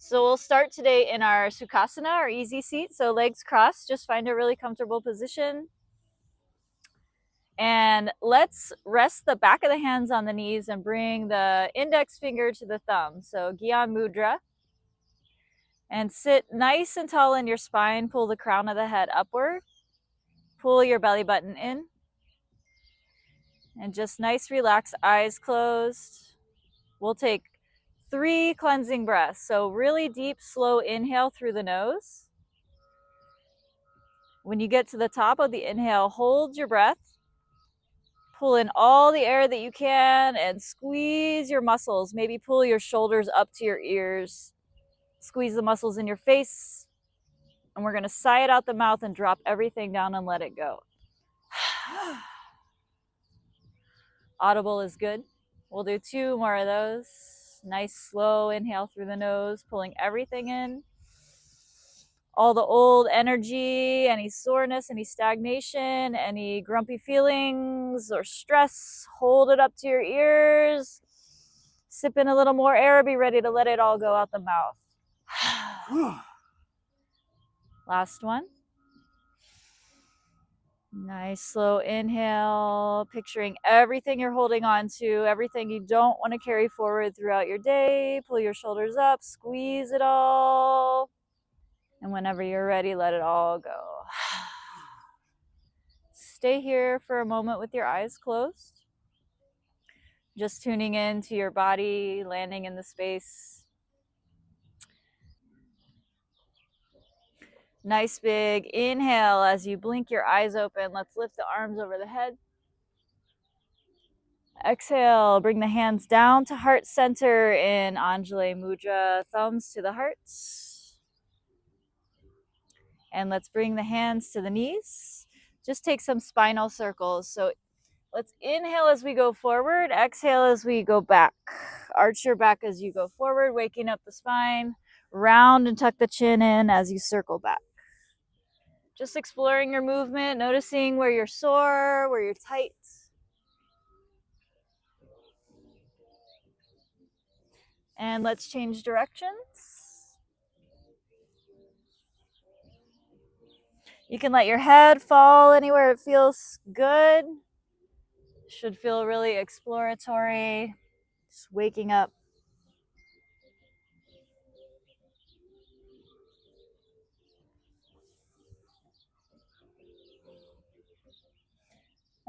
So we'll start today in our Sukhasana, or easy seat. So legs crossed, just find a really comfortable position. And let's rest the back of the hands on the knees and bring the index finger to the thumb. So Gyan Mudra. And sit nice and tall in your spine. Pull the crown of the head upward. Pull your belly button in. And just nice, relaxed, eyes closed. We'll take 3 cleansing breaths. So really deep, slow inhale through the nose. When you get to the top of the inhale, hold your breath. Pull in all the air that you can and squeeze your muscles. Maybe pull your shoulders up to your ears. Squeeze the muscles in your face. And we're going to sigh it out the mouth and drop everything down and let it go. Audible is good. We'll do 2 more of those. Nice slow inhale through the nose, pulling everything in. All the old energy, any soreness, any stagnation, any grumpy feelings or stress, hold it up to your ears. Sip in a little more air, be ready to let it all go out the mouth. Last one. Nice slow inhale, picturing everything you're holding on to, everything you don't want to carry forward throughout your day. Pull your shoulders up, squeeze it all. And whenever you're ready, let it all go. Stay here for a moment with your eyes closed. Just tuning in to your body, landing in the space. Nice big inhale as you blink your eyes open. Let's lift the arms over the head. Exhale, bring the hands down to heart center in Anjali Mudra, thumbs to the hearts. And let's bring the hands to the knees. Just take some spinal circles. So let's inhale as we go forward, exhale as we go back. Arch your back as you go forward, waking up the spine. Round and tuck the chin in as you circle back. Just exploring your movement, noticing where you're sore, where you're tight. And let's change directions. You can let your head fall anywhere it feels good. Should feel really exploratory. Just waking up.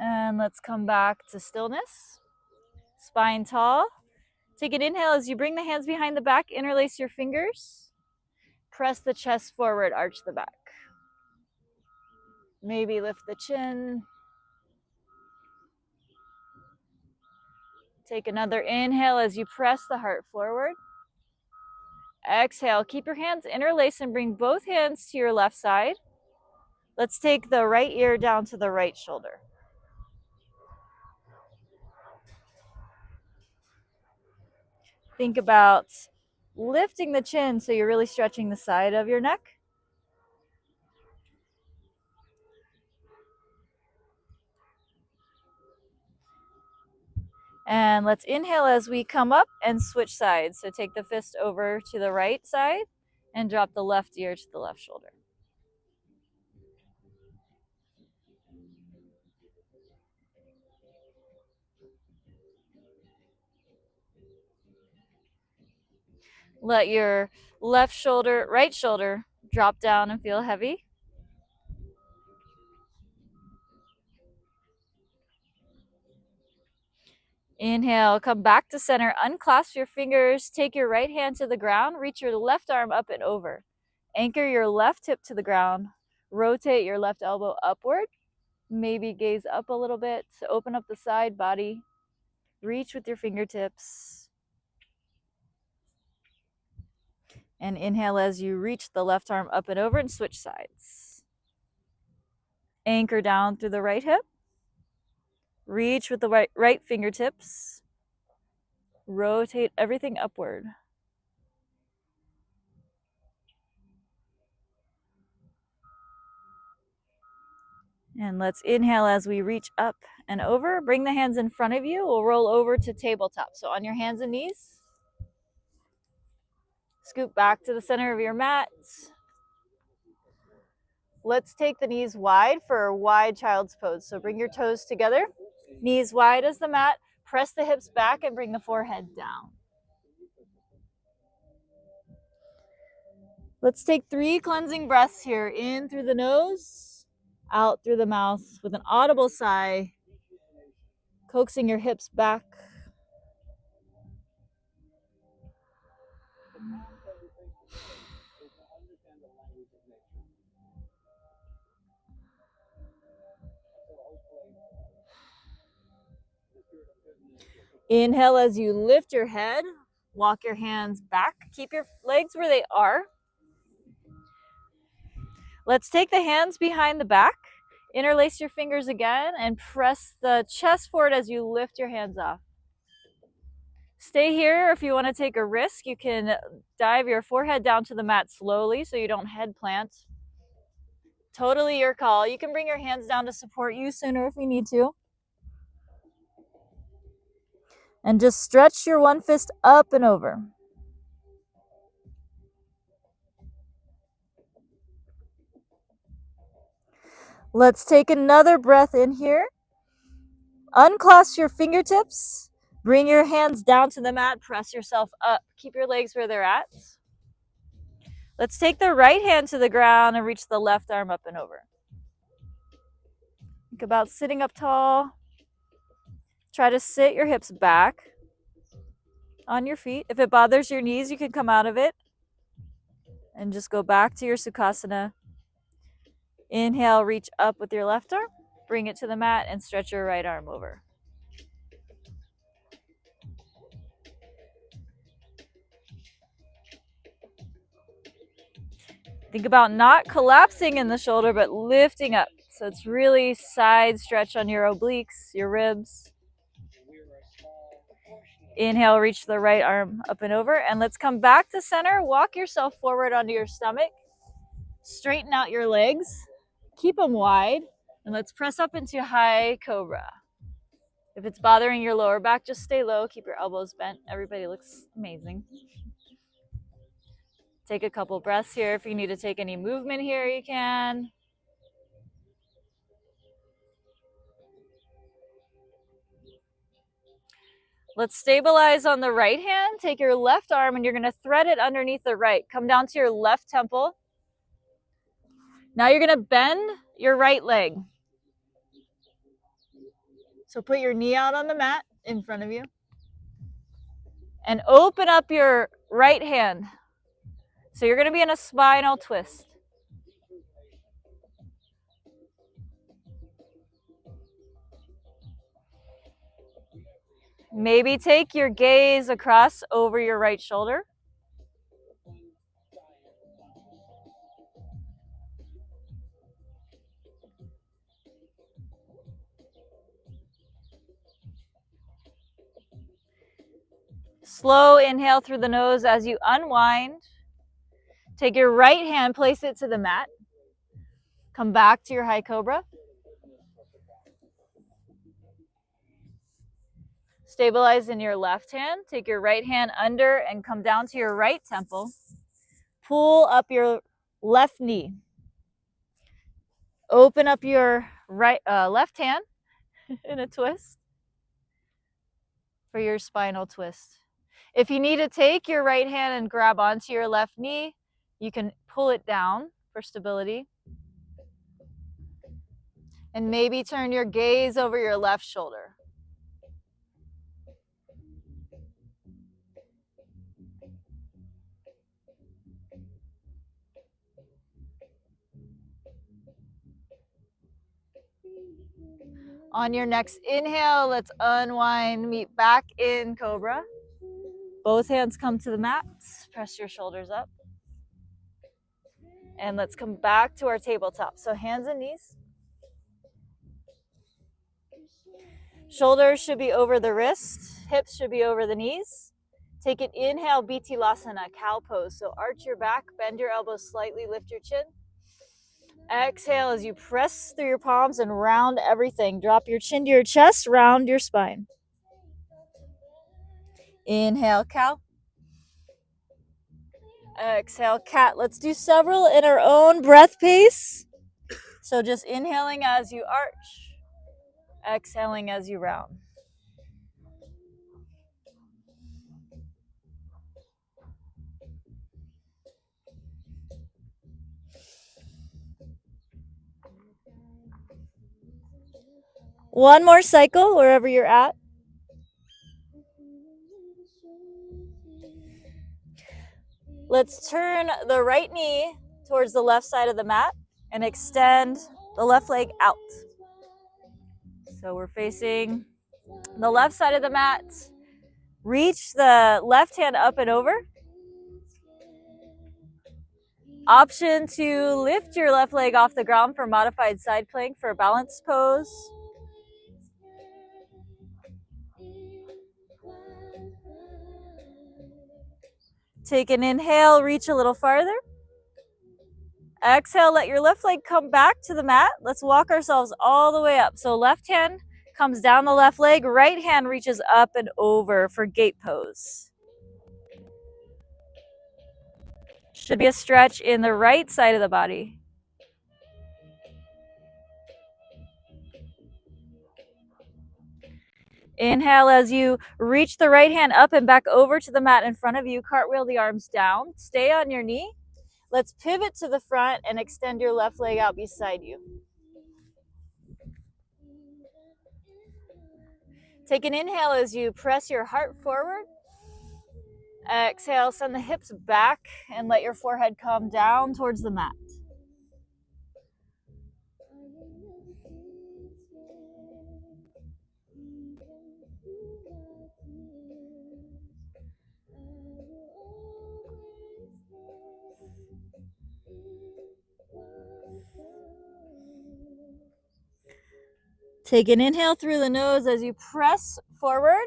And let's come back to stillness. Spine tall. Take an inhale as you bring the hands behind the back, interlace your fingers. Press the chest forward, arch the back. Maybe lift the chin. Take another inhale as you press the heart forward. Exhale, keep your hands interlaced and bring both hands to your left side. Let's take the right ear down to the right shoulder. Think about lifting the chin so you're really stretching the side of your neck. And let's inhale as we come up and switch sides. So take the fist over to the right side and drop the left ear to the left shoulder. Let your left shoulder, right shoulder drop down and feel heavy. Inhale, come back to center, unclasp your fingers, take your right hand to the ground, reach your left arm up and over. Anchor your left hip to the ground, rotate your left elbow upward, maybe gaze up a little bit to open up the side body, reach with your fingertips. And inhale as you reach the left arm up and over and switch sides. Anchor down through the right hip. Reach with the right fingertips. Rotate everything upward. And let's inhale as we reach up and over. Bring the hands in front of you. We'll roll over to tabletop. So on your hands and knees. Scoot back to the center of your mat. Let's take the knees wide for a wide child's pose. So bring your toes together, knees wide as the mat. Press the hips back and bring the forehead down. Let's take 3 cleansing breaths here. In through the nose, out through the mouth with an audible sigh, coaxing your hips back. Inhale as you lift your head, walk your hands back, keep your legs where they are. Let's take the hands behind the back, interlace your fingers again, and press the chest forward as you lift your hands off. Stay here. If you want to take a risk, you can dive your forehead down to the mat slowly so you don't head plant. Totally your call. You can bring your hands down to support you sooner if you need to. And just stretch your one fist up and over. Let's take another breath in here. Unclasp your fingertips. Bring your hands down to the mat. Press yourself up. Keep your legs where they're at. Let's take the right hand to the ground and reach the left arm up and over. Think about sitting up tall. Try to sit your hips back on your feet. If it bothers your knees, you can come out of it and just go back to your Sukhasana. Inhale, reach up with your left arm, bring it to the mat, and stretch your right arm over. Think about not collapsing in the shoulder, but lifting up. So it's really side stretch on your obliques, your ribs. Inhale, reach the right arm up and over. And let's come back to center. Walk yourself forward onto your stomach. Straighten out your legs. Keep them wide. And let's press up into high cobra. If it's bothering your lower back, just stay low. Keep your elbows bent. Everybody looks amazing. Take a couple breaths here. If you need to take any movement here, you can. Let's stabilize on the right hand. Take your left arm and you're going to thread it underneath the right. Come down to your left temple. Now you're going to bend your right leg. So put your knee out on the mat in front of you. And open up your right hand. So you're going to be in a spinal twist. Maybe take your gaze across over your right shoulder. Slow inhale through the nose as you unwind. Take your right hand, place it to the mat. Come back to your high cobra. Stabilize in your left hand. Take your right hand under and come down to your right temple. Pull up your left knee. Open up your left hand in a twist for your spinal twist. If you need to take your right hand and grab onto your left knee, you can pull it down for stability. And maybe turn your gaze over your left shoulder. On your next inhale, let's unwind, meet back in cobra. Both hands come to the mat. Press your shoulders up. And let's come back to our tabletop. So hands and knees. Shoulders should be over the wrist. Hips should be over the knees. Take an inhale, Bitilasana, cow pose. So arch your back, bend your elbows slightly, lift your chin. Exhale as you press through your palms and round everything. Drop your chin to your chest, round your spine. Inhale, cow. Exhale, cat. Let's do several in our own breath pace. So just inhaling as you arch, exhaling as you round. One more cycle wherever you're at. Let's turn the right knee towards the left side of the mat and extend the left leg out. So we're facing the left side of the mat. Reach the left hand up and over. Option to lift your left leg off the ground for modified side plank for a balance pose. Take an inhale, reach a little farther. Exhale, let your left leg come back to the mat. Let's walk ourselves all the way up. So left hand comes down the left leg, right hand reaches up and over for gate pose. Should be a stretch in the right side of the body. Inhale as you reach the right hand up and back over to the mat in front of you. Cartwheel the arms down. Stay on your knee. Let's pivot to the front and extend your left leg out beside you. Take an inhale as you press your heart forward. Exhale, send the hips back and let your forehead come down towards the mat. Take an inhale through the nose as you press forward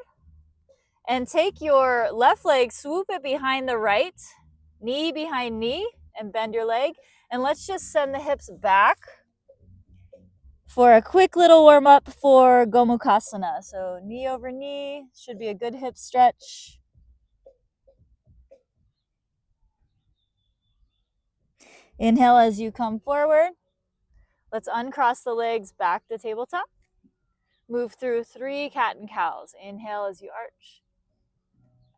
and take your left leg, swoop it behind the right, knee behind knee, and bend your leg. And let's just send the hips back for a quick little warm up for Gomukhasana. So knee over knee should be a good hip stretch. Inhale as you come forward. Let's uncross the legs back to tabletop. Move through 3 cat and cows. Inhale as you arch.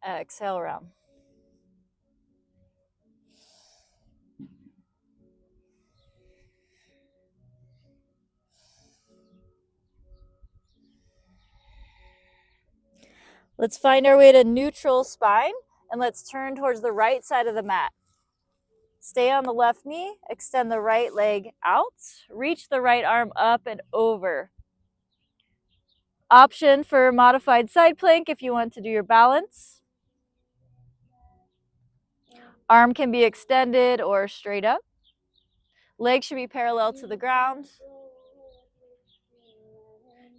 Exhale round. Let's find our way to neutral spine and let's turn towards the right side of the mat. Stay on the left knee, extend the right leg out, reach the right arm up and over. Option for modified side plank if you want to do your balance. Arm can be extended or straight up. Legs should be parallel to the ground.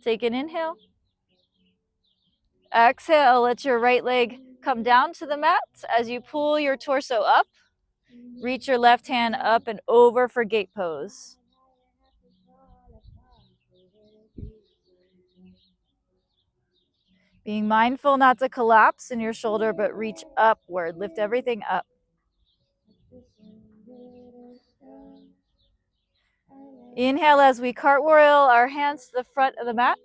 Take an inhale. Exhale, let your right leg come down to the mat as you pull your torso up. Reach your left hand up and over for gate pose. Being mindful not to collapse in your shoulder, but reach upward. Lift everything up. Inhale as we cartwheel our hands to the front of the mat.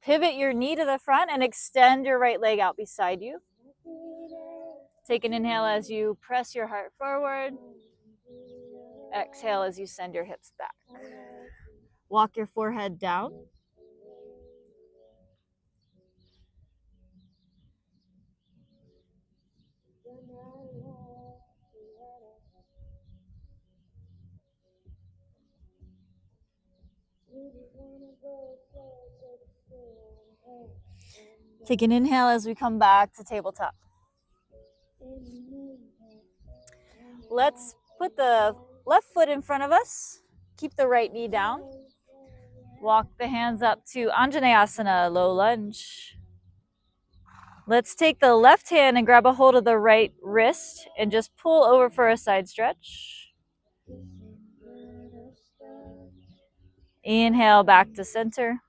Pivot your knee to the front and extend your right leg out beside you. Take an inhale as you press your heart forward. Exhale as you send your hips back. Walk your forehead down. Take an inhale as we come back to tabletop. Let's put the left foot in front of us. Keep the right knee down. Walk the hands up to Anjaneyasana, low lunge. Let's take the left hand and grab a hold of the right wrist and just pull over for a side stretch. Inhale back to center.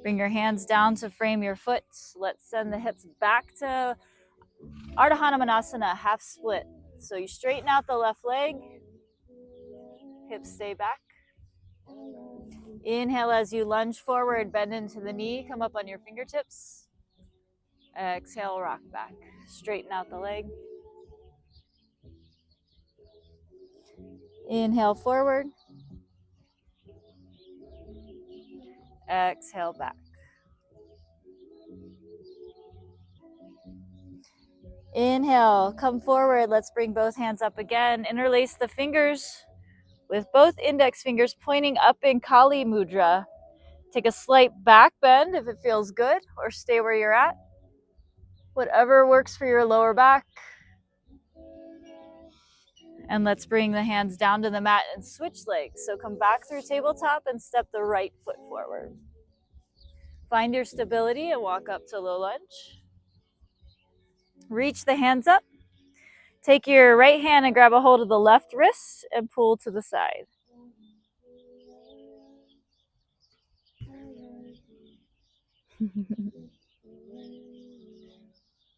Bring your hands down to frame your foot. Let's send the hips back to Ardha Hanumanasana, half split. So you straighten out the left leg, hips stay back. Inhale as you lunge forward, bend into the knee, come up on your fingertips. Exhale, rock back. Straighten out the leg. Inhale forward. Exhale back. Inhale, come forward. Let's bring both hands up again. Interlace the fingers with both index fingers pointing up in Kali Mudra. Take a slight back bend if it feels good, or stay where you're at. Whatever works for your lower back. And let's bring the hands down to the mat and switch legs. So come back through tabletop and step the right foot forward. Find your stability and walk up to low lunge. Reach the hands up. Take your right hand and grab a hold of the left wrist and pull to the side.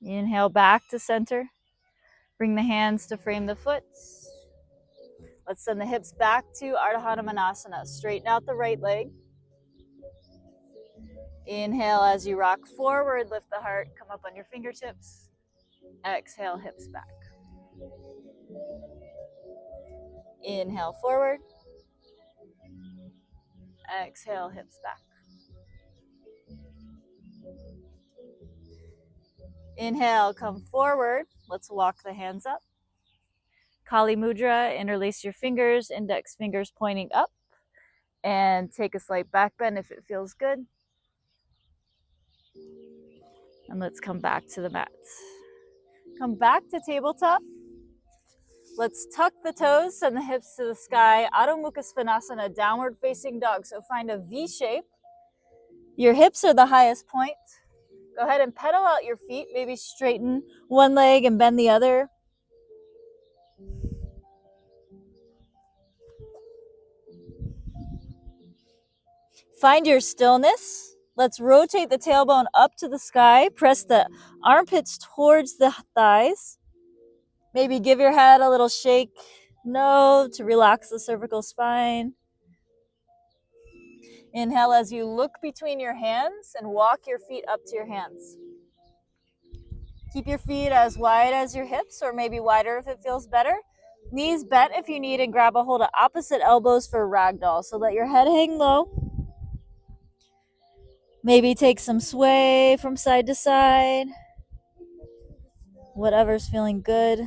Inhale back to center. Bring the hands to frame the foot. Let's send the hips back to Ardha Hanumanasana. Straighten out the right leg. Inhale as you rock forward, lift the heart, come up on your fingertips. Exhale, hips back. Inhale forward. Exhale, hips back. Inhale, come forward. Let's walk the hands up. Kali Mudra, interlace your fingers, index fingers pointing up. And take a slight back bend if it feels good. And let's come back to the mat. Come back to tabletop. Let's tuck the toes, send the hips to the sky. Adho Mukha Svanasana, downward facing dog. So find a V shape. Your hips are the highest point. Go ahead and pedal out your feet. Maybe straighten one leg and bend the other. Find your stillness. Let's rotate the tailbone up to the sky. Press the armpits towards the thighs. Maybe give your head a little shake. No, to relax the cervical spine. Inhale as you look between your hands and walk your feet up to your hands. Keep your feet as wide as your hips, or maybe wider if it feels better. Knees bent if you need, and grab a hold of opposite elbows for ragdoll. So let your head hang low. Maybe take some sway from side to side. Whatever's feeling good.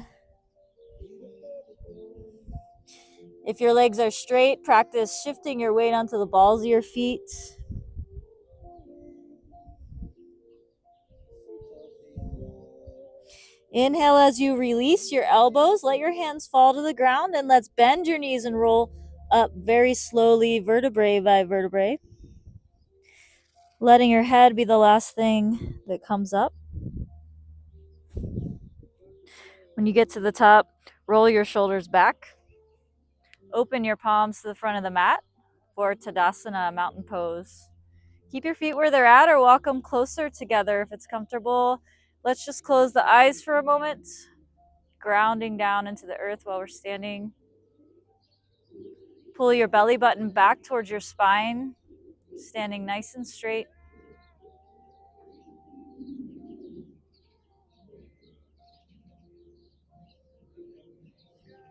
If your legs are straight, practice shifting your weight onto the balls of your feet. Inhale as you release your elbows. Let your hands fall to the ground, and let's bend your knees and roll up very slowly, vertebrae by vertebrae. Letting your head be the last thing that comes up. When you get to the top, roll your shoulders back. Open your palms to the front of the mat for Tadasana, mountain pose. Keep your feet where they're at or walk them closer together if it's comfortable. Let's just close the eyes for a moment, grounding down into the earth while we're standing. Pull your belly button back towards your spine, standing nice and straight.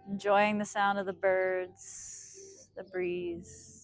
Enjoying the sound of the birds, the breeze.